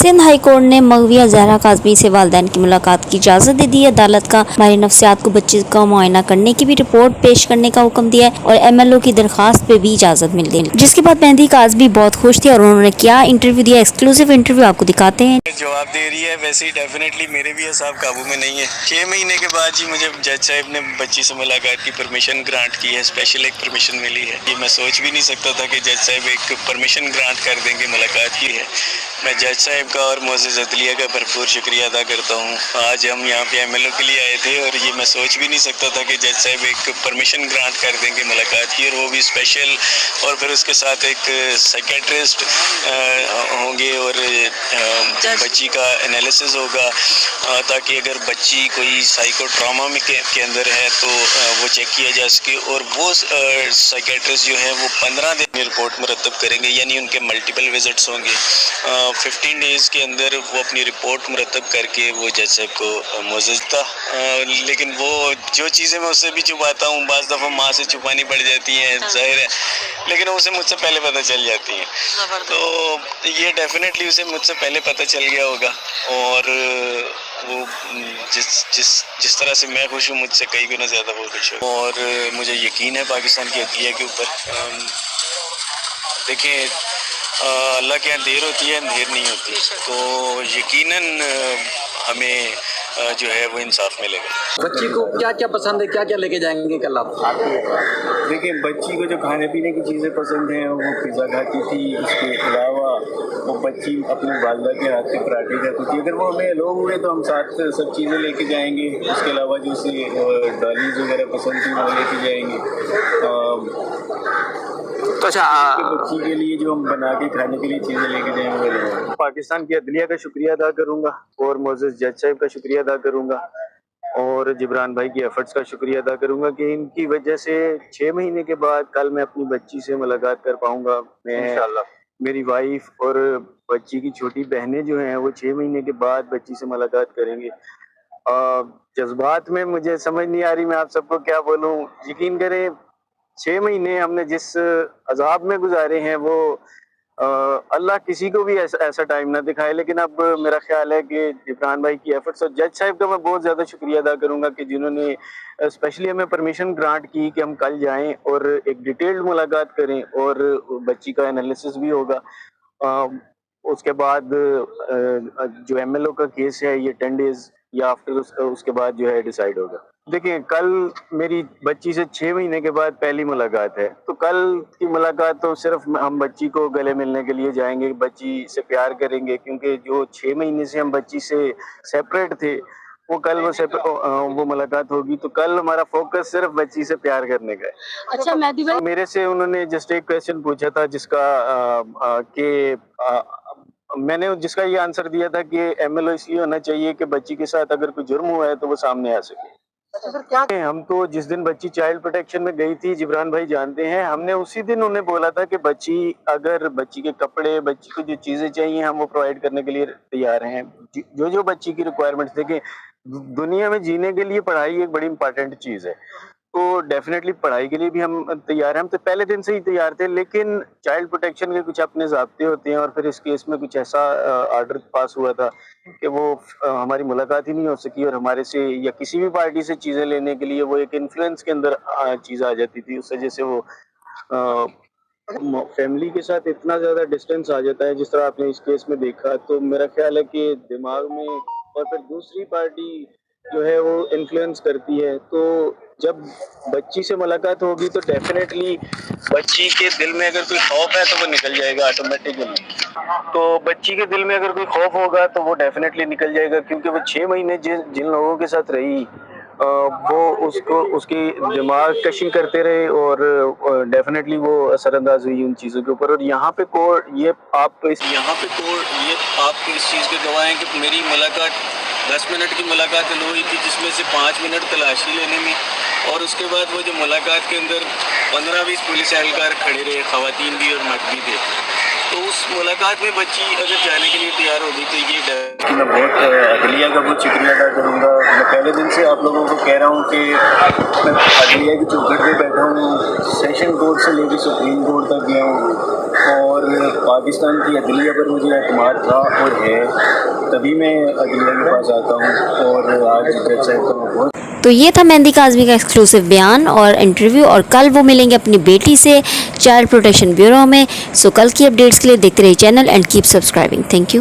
Sindh high court ने मगविया जहरा काज़मी से वालिदैन की मुलाकात की इजाज़त दे दी है। अदालत का माहिर नफ्सियात को बच्चे का मुआयना करने की भी रिपोर्ट पेश करने का हुक्म दिया है और MLO की दरखास्त पे भी इजाज़त मिल गई, जिसके बाद मेहंदी काज़मी बहुत खुश थी और उन्होंने क्या इंटरव्यू दिया, एक्सक्लूसिव इंटरव्यू आपको दिखाते हैं। जवाब दे रही है वैसे ही डेफिनेटली मेरे भी हिसाब काबू में नहीं है। 6 महीने के बाद जी मुझे जज साहब ने बच्ची से मुलाकात की परमिशन ग्रांट की है, स्पेशल एक परमिशन मिली है। ये मैं सोच भी नहीं सकता था कि जज साहब एक परमिशन ग्रांट कर देंगे, मुलाकात की है। मैं जज साहब का और मोअज़्ज़ज़ अदलिया का भरपूर शुक्रिया अदा करता हूँ। आज हम यहाँ पे MLO के लिए आए थे और ये मैं सोच भी नहीं सकता था कि जज साहब एक परमिशन ग्रांट कर देंगे मुलाकात की, और वो भी स्पेशल, और फिर उसके साथ एक साइकेट्रिस्ट होंगे और बच्ची का एनालिसिस होगा, ताकि अगर बच्ची कोई साइको ट्रॉमा में के अंदर है तो वो चेक किया जा सके। और वो साइकेट्रिस्ट जो है वो 15 दिन में रिपोर्ट मुरतब करेंगे, यानी उनके मल्टीपल विजिट्स होंगे। 15 डेज़ के अंदर वो अपनी रिपोर्ट मुरतब करके वो जज साहब को मुअज़्ज़ज़ था। लेकिन वो जो चीज़ें मैं उससे भी छुपाता हूँ, बाज़ दफ़ा माँ से छुपानी पड़ जाती हैं, ज़ाहिर है, लेकिन उसे मुझसे पहले पता चल जाती हैं। तो ये डेफिनेटली उसे मुझसे पहले पता चल गया होगा, और वो जिस तरह से मैं खुश हूँ, मुझसे कई गुना ज़्यादा वो खुश हो। और मुझे यकीन है पाकिस्तान की अदलिया के ऊपर। देखिए, अल्लाह के यहाँ देर होती है, अंधेर नहीं होती, तो यकीनन हमें जो है वो इंसाफ मिलेगा। बच्ची को क्या क्या पसंद है, क्या क्या लेके जाएंगे कल आप? देखिए, बच्ची को जो खाने पीने की चीज़ें पसंद हैं वो पिज़्ज़ा खाती थी। इसके अलावा वो बच्ची अपनी वालदा के हाथ से पराठे खाती थी। अगर वो हमें अलाउ हुए तो हम साथ सब चीज़ें लेके जाएंगे। उसके अलावा जो उसे डॉलीज वगैरह पसंद थी वो लेके जाएंगे। तो अच्छा, बच्ची के लिए जो हम बना के खाने के लिए चीज़ें लेके जाएंगे वो पाकिस्तान की अदलिया का शुक्रिया अदा करूँगा, और मोअज़्ज़ज़ जज साहब का शुक्रिया अदा करूँगा, और जिब्रान भाई की एफर्ट्स का शुक्रिया अदा करूंगा कि इनकी वजह से 6 महीने के बाद कल मैं अपनी बच्ची से मुलाकात कर पाऊंगा। मैं इंशाल्लाह, मेरी वाइफ और बच्ची की छोटी बहनें जो हैं वो 6 महीने के बाद बच्ची से मुलाकात करेंगे। जज्बात में मुझे समझ नहीं आ रही मैं आप सबको क्या बोलूं। यकीन करें, 6 महीने हमने जिस अजाब में गुजारे हैं वो अल्लाह किसी को भी ऐसा टाइम ना दिखाए। लेकिन अब मेरा ख्याल है कि जिब्रान भाई की एफर्ट्स, और जज साहब का मैं बहुत ज़्यादा शुक्रिया अदा करूंगा कि जिन्होंने स्पेशली हमें परमिशन ग्रांट की कि हम कल जाएं और एक डिटेल्ड मुलाकात करें, और बच्ची का एनालिसिस भी होगा। उसके बाद जो MLO का केस है ये 10 डेज या आफ्टर उसके बाद जो है डिसाइड होगा। देखिए, कल मेरी बच्ची से 6 महीने के बाद पहली मुलाकात है, तो कल की मुलाकात तो सिर्फ हम बच्ची को गले मिलने के लिए जाएंगे, बच्ची से प्यार करेंगे, क्योंकि जो 6 महीने से हम बच्ची से सेपरेट थे वो कल वो मुलाकात होगी। तो कल हमारा फोकस सिर्फ बच्ची से प्यार करने का है। अच्छा मेहदी भाई, मेरे से उन्होंने जस्ट एक क्वेश्चन पूछा था जिसका मैंने जिसका ये आंसर दिया था कि MLO इसलिए होना चाहिए कि बच्ची के साथ अगर कोई जुर्म हुआ है तो वो सामने आ सके। हम तो जिस दिन बच्ची चाइल्ड प्रोटेक्शन में गई थी, जिब्रान भाई जानते हैं, हमने उसी दिन उन्हें बोला था कि बच्ची के कपड़े, बच्ची को जो चीजें चाहिए हम वो प्रोवाइड करने के लिए तैयार हैं। जो बच्ची की रिक्वायरमेंट्स, देखें, दुनिया में जीने के लिए पढ़ाई एक बड़ी इंपॉर्टेंट चीज है, तो डेफिनेटली पढ़ाई के लिए भी हम तैयार हैं। हम तो पहले दिन से ही तैयार थे, लेकिन चाइल्ड प्रोटेक्शन के कुछ अपने ज़ाब्ते होते हैं, और फिर इस केस में कुछ ऐसा ऑर्डर पास हुआ था कि वो हमारी मुलाकात ही नहीं हो सकी, और हमारे से या किसी भी पार्टी से चीज़ें लेने के लिए वो एक इन्फ्लुएंस के अंदर चीज़ आ जाती थी। उस वजह से वो फैमिली के साथ इतना ज़्यादा डिस्टेंस आ जाता है जिस तरह आपने इस केस में देखा। तो मेरा ख्याल है कि दिमाग में, और फिर दूसरी पार्टी जो है वो इन्फ्लुएंस करती है। तो जब बच्ची से मुलाकात होगी तो डेफिनेटली बच्ची के दिल में अगर कोई खौफ है तो वो निकल जाएगा ऑटोमेटिकली। तो बच्ची के दिल में अगर कोई खौफ होगा तो वो डेफिनेटली निकल जाएगा, क्योंकि वो 6 महीने जिन लोगों के साथ रही वो उसकी दिमाग कशी करते रहे, और डेफिनेटली वो असरअंदाज हुई उन चीज़ों के ऊपर। और यहाँ पे कोर्ट ये आप इस चीज़ के गवाह हैं कि मेरी मुलाकात 10 मिनट की मुलाकात हुई थी, जिसमें से 5 मिनट तलाशी लेने में, और उसके बाद वो जो मुलाकात के अंदर 15-20 पुलिस एहलकार खड़े रहे, ख़वातीन भी और मर्द भी थे। तो उस मुलाकात में बच्ची अगर जाने के लिए तैयार होगी तो ये डर कि मैं बहुत अदलिया का बहुत शुक्रिया अदा करूँगा। मैं पहले दिन से आप लोगों को कह रहा हूँ कि मैं अदलिया की चौखट पे बैठा हूँ, सेशन कोर्ट से लेकर सुप्रीम कोर्ट तक गया हूँ और पाकिस्तान की अदलिया पर मुझे एतमाद था और है, तभी मैं अदलिया के पास आता हूँ और आज जज साहब का मैं बहुत। तो ये था मेहंदी काज़मी का एक्सक्लूसिव बयान और इंटरव्यू, और कल वो मिलेंगे अपनी बेटी से चाइल्ड प्रोटेक्शन ब्यूरो में। सो कल की अपडेट्स के लिए देखते रहिए channel and keep subscribing. Thank you.